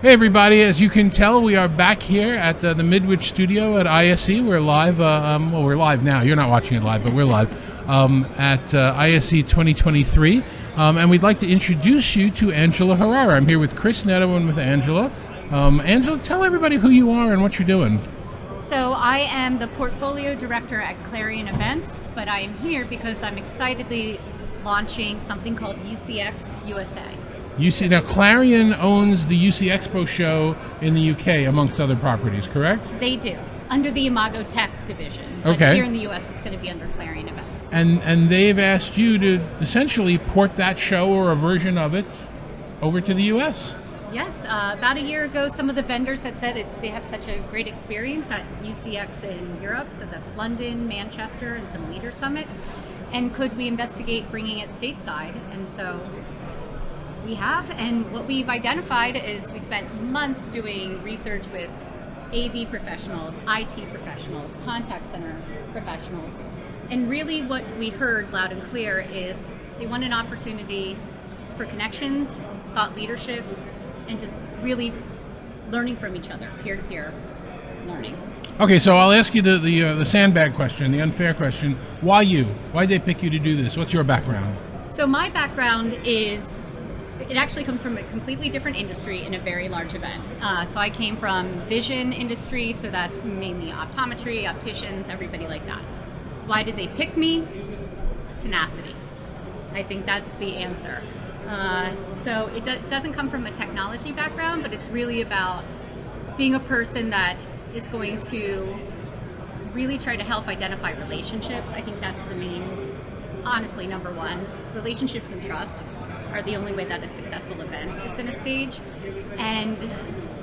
Hey everybody, as you can tell, we are back here at the Midwich studio at ISE. We're live, well we're live now, you're not watching it live, but we're live at ISE 2023. And we'd like to introduce you to Angela Harar. I'm here with Chris Neto and with Angela. Angela, tell everybody who you are and what you're doing. So I am the portfolio director at Clarion Events, but I am here because I'm excitedly launching something called UCX USA. Now Clarion owns the UC Expo show in the UK, amongst other properties, correct? They do, under the Imago Tech division. Okay. But here in the US, it's going to be under Clarion Events. And they've asked you to essentially port that show or a version of it over to the US. Yes, about a year ago, some of the vendors had said they have such a great experience at UCX in Europe, so that's London, Manchester, and some leader summits. And could we investigate bringing it stateside? And so we have, and what we've identified is we spent months doing research with AV professionals, IT professionals, contact center professionals, and really what we heard loud and clear is they want an opportunity for connections, thought leadership, and just really learning from each other, peer-to-peer learning. Okay, so I'll ask you the sandbag question, the unfair question. Why you? Why'd they pick you to do this? What's your background? So my background is, it actually comes from a completely different industry in a very large event. So I came from vision industry, so that's mainly optometry, opticians, everybody like that. Why did they pick me? Tenacity. I think that's the answer. So it doesn't come from a technology background, but it's really about being a person that is going to really try to help identify relationships. I think that's the main, honestly, number one. Relationships and trust are the only way that a successful event is going to stage. And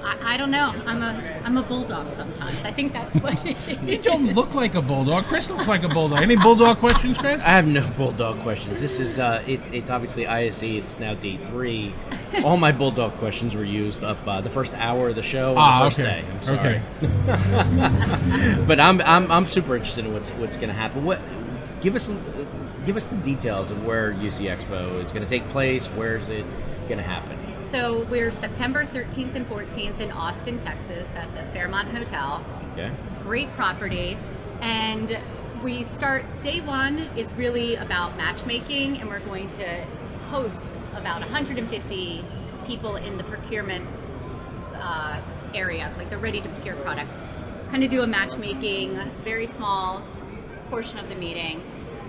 I don't know, I'm a bulldog sometimes. I think that's what it is. You don't look like a bulldog. Chris looks like a bulldog. Any bulldog questions, Chris? I have no bulldog questions. This is, it's obviously ISE, it's now day 3. All my bulldog questions were used up the first hour of the show and the first day. I'm sorry. Okay. But I'm super interested in what's going to happen. Give us the details of where UC Expo is going to take place. Where is it going to happen? So we're September 13th and 14th in Austin, Texas at the Fairmont Hotel. Okay. Great property. And we start, day one is really about matchmaking, and we're going to host about 150 people in the procurement area, like the ready to procure products. Kind of do a matchmaking, very small portion of the meeting.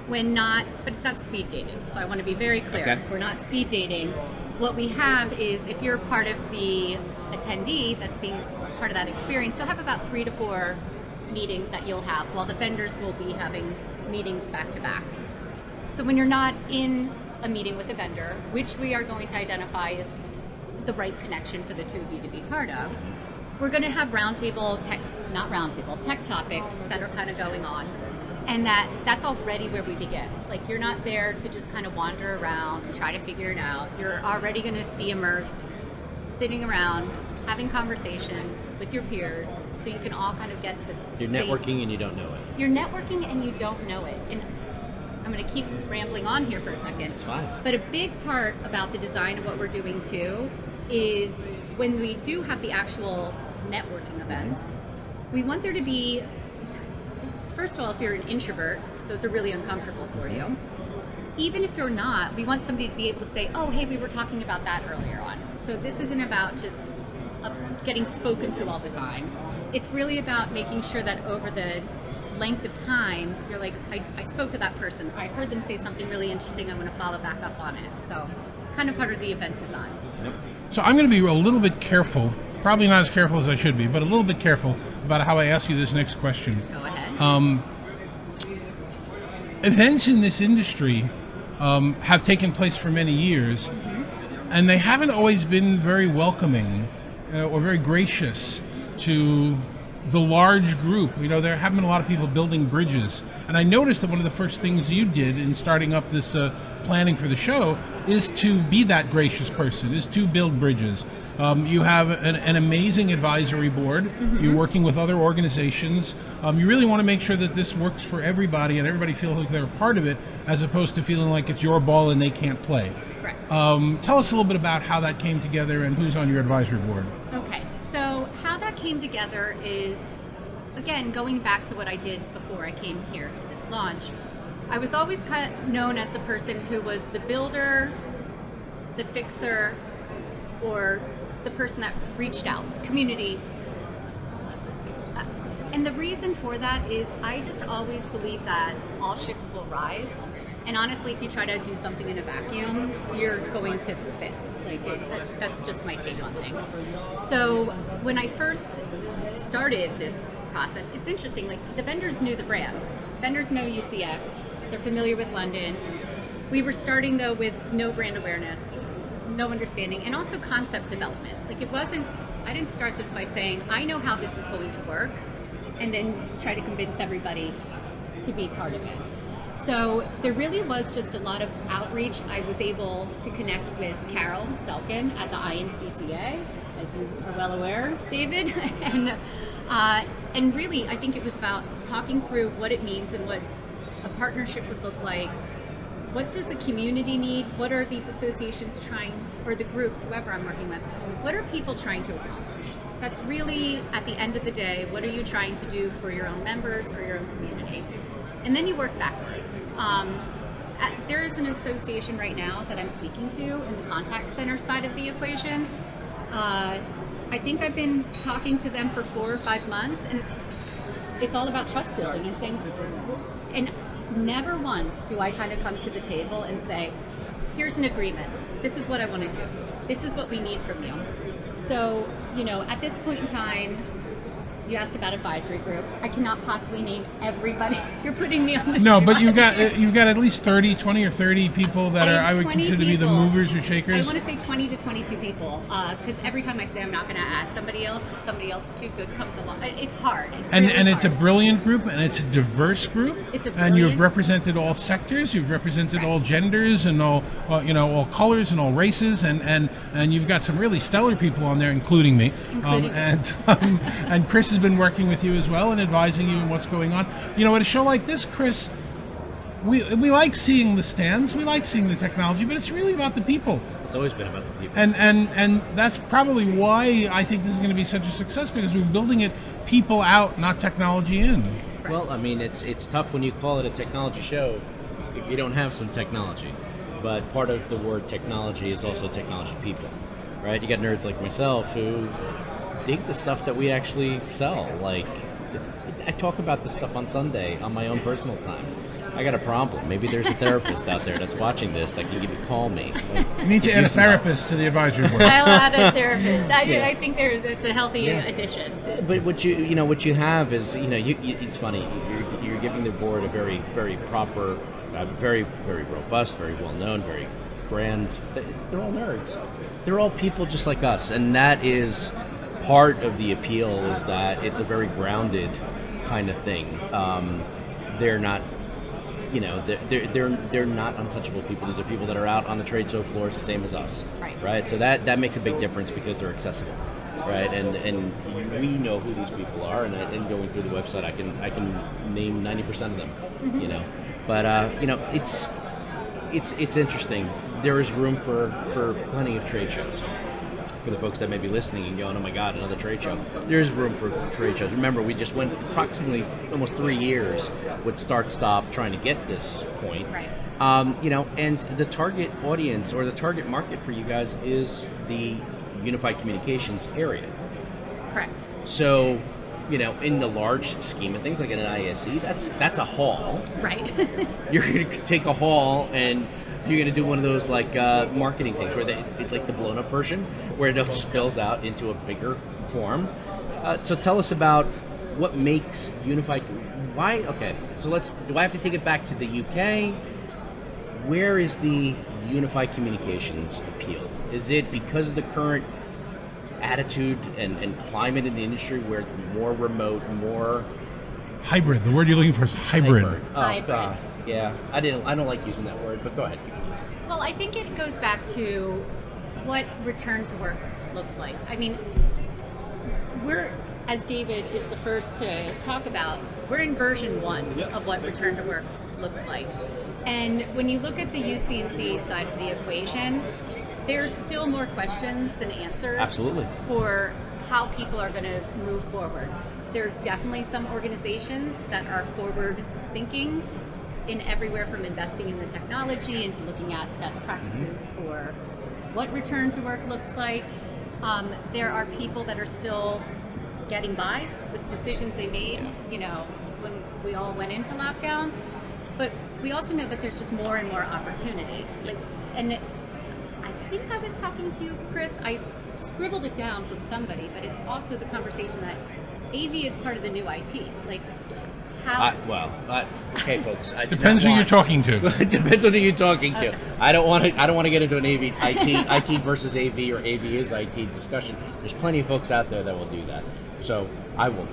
But it's not speed dating. So I want to be very clear. Okay. We're not speed dating. What we have is, if you're part of the attendee that's being part of that experience, you'll have about 3 to 4 meetings that you'll have, while the vendors will be having meetings back to back. So when you're not in a meeting with a vendor, which we are going to identify as the right connection for the two of you to be part of, we're going to have tech topics that are kind of going on. And that's already where we begin. Like, you're not there to just kind of wander around and try to figure it out. You're already going to be immersed, sitting around, having conversations with your peers, so you can all kind of get the You're networking and you don't know it. You're networking and you don't know it. And I'm going to keep rambling on here for a second. It's fine. But a big part about the design of what we're doing too is, when we do have the actual networking events, we want there to be, first of all, if you're an introvert, those are really uncomfortable for you. Even if you're not, we want somebody to be able to say, oh, hey, we were talking about that earlier on. So this isn't about just getting spoken to all the time. It's really about making sure that over the length of time, you're like, I spoke to that person. I heard them say something really interesting. I'm going to follow back up on it. So kind of part of the event design. Yep. So I'm going to be a little bit careful, probably not as careful as I should be, but a little bit careful about how I ask you this next question. Go ahead. Events in this industry have taken place for many years, and they haven't always been very welcoming or very gracious to the large group. You know, there haven't been a lot of people building bridges. And I noticed that one of the first things you did in starting up this planning for the show is to be that gracious person, is to build bridges. You have an amazing advisory board. You're working with other organizations. You really want to make sure that this works for everybody and everybody feels like they're a part of it, as opposed to feeling like it's your ball and they can't play. Correct. Tell us a little bit about how that came together and who's on your advisory board. Okay, so how that came together is, again, going back to what I did before I came here to this launch. I was always kind of known as the person who was the builder, the fixer, or the person that reached out, community. And the reason for that is I just always believe that all ships will rise. And honestly, if you try to do something in a vacuum, you're going to fit. That's just my take on things. So when I first started this process, it's interesting, like the vendors knew the brand. Vendors know UCX, they're familiar with London. We were starting though with no brand awareness, no understanding, and also concept development. Like I didn't start this by saying, I know how this is going to work, and then try to convince everybody to be part of it. So there really was just a lot of outreach. I was able to connect with Carol Selkin at the INCCA, as you are well aware, David. And really, I think it was about talking through what it means and what a partnership would look like. What does the community need? What are these associations trying, or the groups, whoever I'm working with, what are people trying to accomplish? That's really, at the end of the day, what are you trying to do for your own members or your own community? And then you work backwards. There is an association right now that I'm speaking to in the contact center side of the equation. I think I've been talking to them for 4 or 5 months, and it's all about trust building and saying, and never once do I kind of come to the table and say, here's an agreement. This is what I want to do. This is what we need from you. So, at this point in time, you asked about advisory group. I cannot possibly name everybody. You're putting me on the No, spot. but you've got at least 20 or 30 people that I would consider to be the movers or shakers. I want to say 20 to 22 people, because every time I say I'm not going to add somebody else too good comes along. It's hard. It's a brilliant group, and it's a diverse group. And you've represented all sectors. You've represented all genders and all colors and all races, and you've got some really stellar people on there, including me. And Chris has been working with you as well and advising you on what's going on. At a show like this, Chris, we like seeing the stands, we like seeing the technology, but it's really about the people. It's always been about the people. And that's probably why I think this is going to be such a success, because we're building it people out, not technology in. Well, I mean, it's tough when you call it a technology show if you don't have some technology. But part of the word technology is also technology people, right? You got nerds like myself who dig the stuff that we actually sell. Like, I talk about this stuff on Sunday on my own personal time. I got a problem. Maybe there's a therapist out there that's watching this that can call me. You need to add a therapist to the advisory board. I'll add a therapist. I think it's a healthy addition. But what you have is, it's funny. You're giving the board a very, very proper, very, very robust, very well known, very brand. They're all nerds. They're all people just like us, and that is part of the appeal, is that it's a very grounded kind of thing. They're not, they're not untouchable people. These are people that are out on the trade show floors the same as us, right? So that makes a big difference because they're accessible, right? And we know who these people are, and going through the website, I can name 90% of them, But it's interesting. There is room for plenty of trade shows. For the folks that may be listening and going, oh my God, another trade show. There's room for trade shows. Remember, we just went approximately almost 3 years with start-stop trying to get this point. Right. And the target audience or the target market for you guys is the unified communications area. Correct. So, in the large scheme of things, like in an ISE, that's a hall. Right. You're going to take a hall and you're going to do one of those marketing things where it's like the blown up version where it spills out into a bigger form. So tell us about what makes unified. Why? Okay. So do I have to take it back to the UK? Where is the unified communications appeal? Is it because of the current attitude and climate in the industry where more remote, more hybrid? The word you're looking for is hybrid. Oh, hybrid. God. Yeah, I don't like using that word, but go ahead. Well, I think it goes back to what return to work looks like. I mean, we're, as David is the first to talk about, we're in version 1 of what return to work looks like. And when you look at the UC&C side of the equation, there's still more questions than answers. Absolutely. For how people are going to move forward. There are definitely some organizations that are forward thinking in everywhere from investing in the technology into looking at best practices for what return to work looks like. There are people that are still getting by with decisions they made, when we all went into lockdown. But we also know that there's just more and more opportunity. And I think I was talking to you, Chris. I scribbled it down from somebody, but it's also the conversation that AV is part of the new IT. Okay, folks. Depends who you're talking to. Depends on who you're talking to. I don't want to get into an AV IT versus AV or AV is IT discussion. There's plenty of folks out there that will do that. So I will.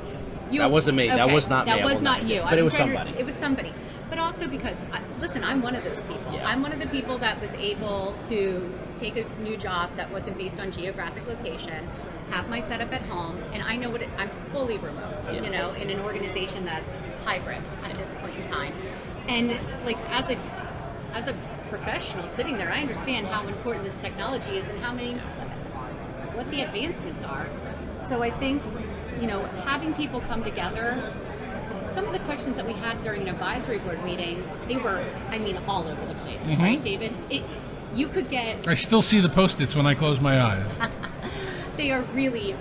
That wasn't me. Okay. That was not me. That was not you. But it was somebody. It was somebody. But also because, listen, I'm one of those people. Yeah. I'm one of the people that was able to take a new job that wasn't based on geographic location, have my setup at home, and I know I'm fully remote, in an organization that's hybrid at this point in time. And as a professional sitting there, I understand how important this technology is and what the advancements are. So I think, having people come together, some of the questions that we had during an advisory board meeting, they were, all over the place, right, David? You could get... I still see the Post-its when I close my eyes. They are really,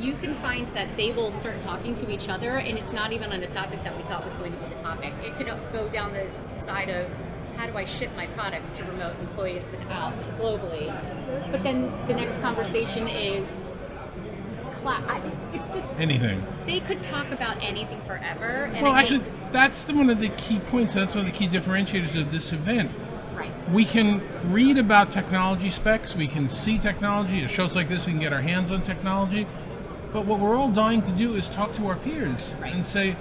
you can find that they will start talking to each other, and it's not even on a topic that we thought was going to be the topic. It could go down the side of, how do I ship my products to remote employees globally? But then the next conversation is... it's just anything. They could talk about anything forever. And actually, that's one of the key points. That's one of the key differentiators of this event. Right. We can read about technology specs. We can see technology. At shows like this, we can get our hands on technology. But what we're all dying to do is talk to our peers and say,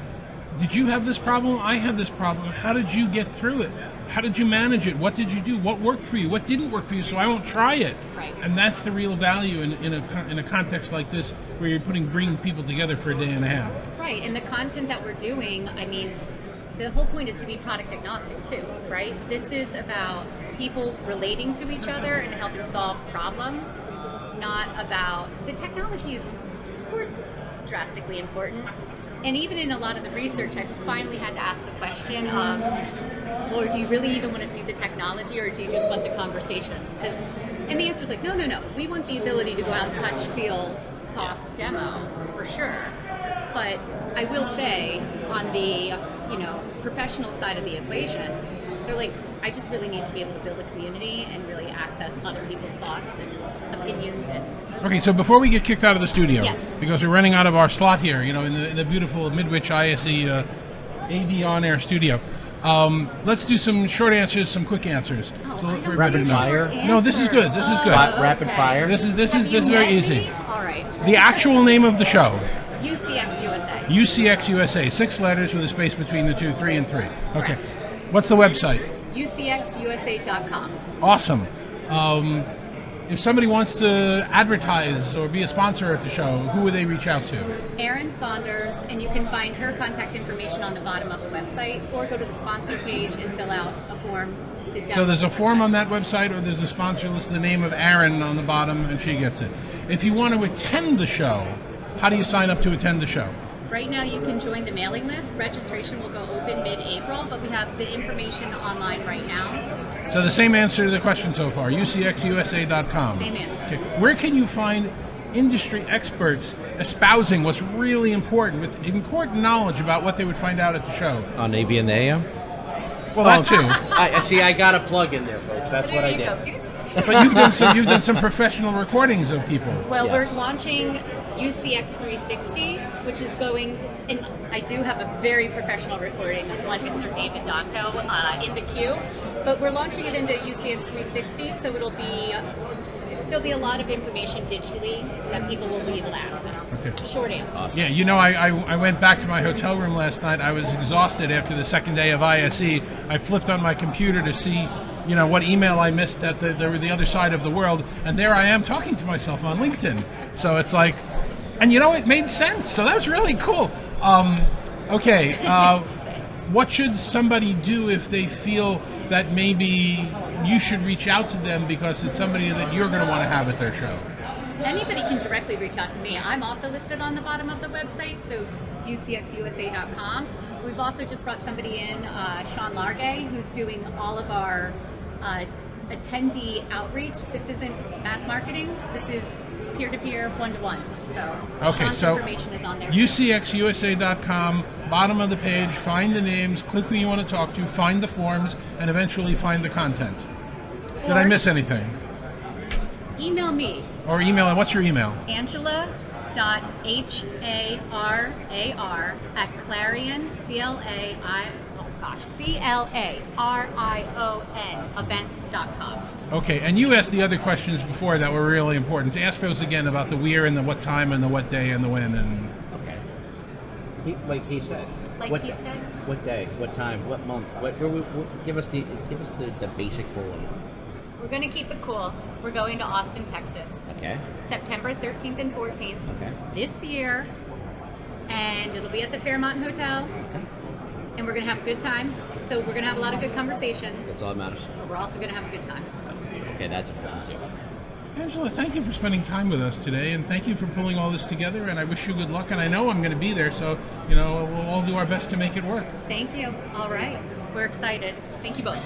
did you have this problem? I had this problem. How did you get through it? How did you manage it? What did you do? What worked for you? What didn't work for you? So I won't try it. Right. And that's the real value in a context like this, where you're bringing people together for a day and a half. Right. And the content that we're doing, the whole point is to be product agnostic too, right? This is about people relating to each other and helping solve problems, not about the technology is, of course, drastically important. And even in a lot of the research, I finally had to ask the question of, well, do you really even want to see the technology, or do you just want the conversations? And the answer is no. We want the ability to go out and touch, feel, talk, demo, for sure. But I will say, on the professional side of the equation, they're I just really need to be able to build a community and really access other people's thoughts and opinions. Okay, so before we get kicked out of the studio, yes, because we're running out of our slot here, in the beautiful Midwich ISE AV on-air studio, let's do some short answers, some quick answers. Rapid fire? No, this is good. This is good. Rapid fire? This is very easy. All right. The actual name of the show. UCX USA. UCX USA. 6 letters with a space between the 2, 3 and 3. Okay. What's the website? UCXUSA.com. Awesome. If somebody wants to advertise or be a sponsor at the show, who would they reach out to? Erin Saunders, and you can find her contact information on the bottom of the website, or go to the sponsor page and fill out a form to download. So there's a form on that website, or there's a sponsor list, the name of Erin on the bottom, and she gets it. If you want to attend the show, how do you sign up to attend the show? Right now you can join the mailing list. Registration will go open mid-April, but we have the information online right now. So the same answer to the question so far, ucxusa.com. Same answer. Okay. Where can you find industry experts espousing what's really important, with important knowledge about what they would find out at the show? On AV and the AM? Well, that too. I got a plug in there, folks. That's what I did. But you've done some professional recordings of people. Well, Yes. We're launching UCX 360, which is going, and I do have a very professional recording on Mr. David Danto in the queue, but we're launching it into UCX 360, so there'll be a lot of information digitally that people will be able to access. Okay. Short answer. Awesome. Yeah, I went back to my hotel room last night. I was exhausted after the second day of ISE. I flipped on my computer to see, what email I missed at the other side of the world, and there I am talking to myself on LinkedIn. So it's And you know, it made sense. So that was really cool. Okay, what should somebody do if they feel that maybe you should reach out to them because it's somebody that you're going to want to have at their show? Anybody can directly reach out to me. I'm also listed on the bottom of the website, so UCXUSA.com. We've also just brought somebody in, Sean Largay, who's doing all of our attendee outreach. This isn't mass marketing. This is peer-to-peer, one-to-one. So Okay, Sean's so information is on there. UCXUSA.com, bottom of the page, find the names, click who you want to talk to, find the forms, and eventually find the content. Did I Or miss anything? email me, Or email, what's your email? Angela.Harar@Clarion, CLARION events.com. Okay, and you asked the other questions before that were really important. Ask those again about the where and the what time and the what day and the when and... Okay. Like he said. Like he said? What day? What time? What month? Give us the basic rule. We're going to keep it cool. We're going to Austin, Texas. Okay. September 13th and 14th Okay. this year. And it'll be at the Fairmont Hotel. And we're going to have a good time. So we're going to have a lot of good conversations. That's all that matters. But we're also going to have a good time. Okay, that's important too. Angela, thank you for spending time with us today, and thank you for pulling all this together, and I wish you good luck, and I know I'm going to be there, so, you know, we'll all do our best to make it work. Thank you. All right. We're excited. Thank you both.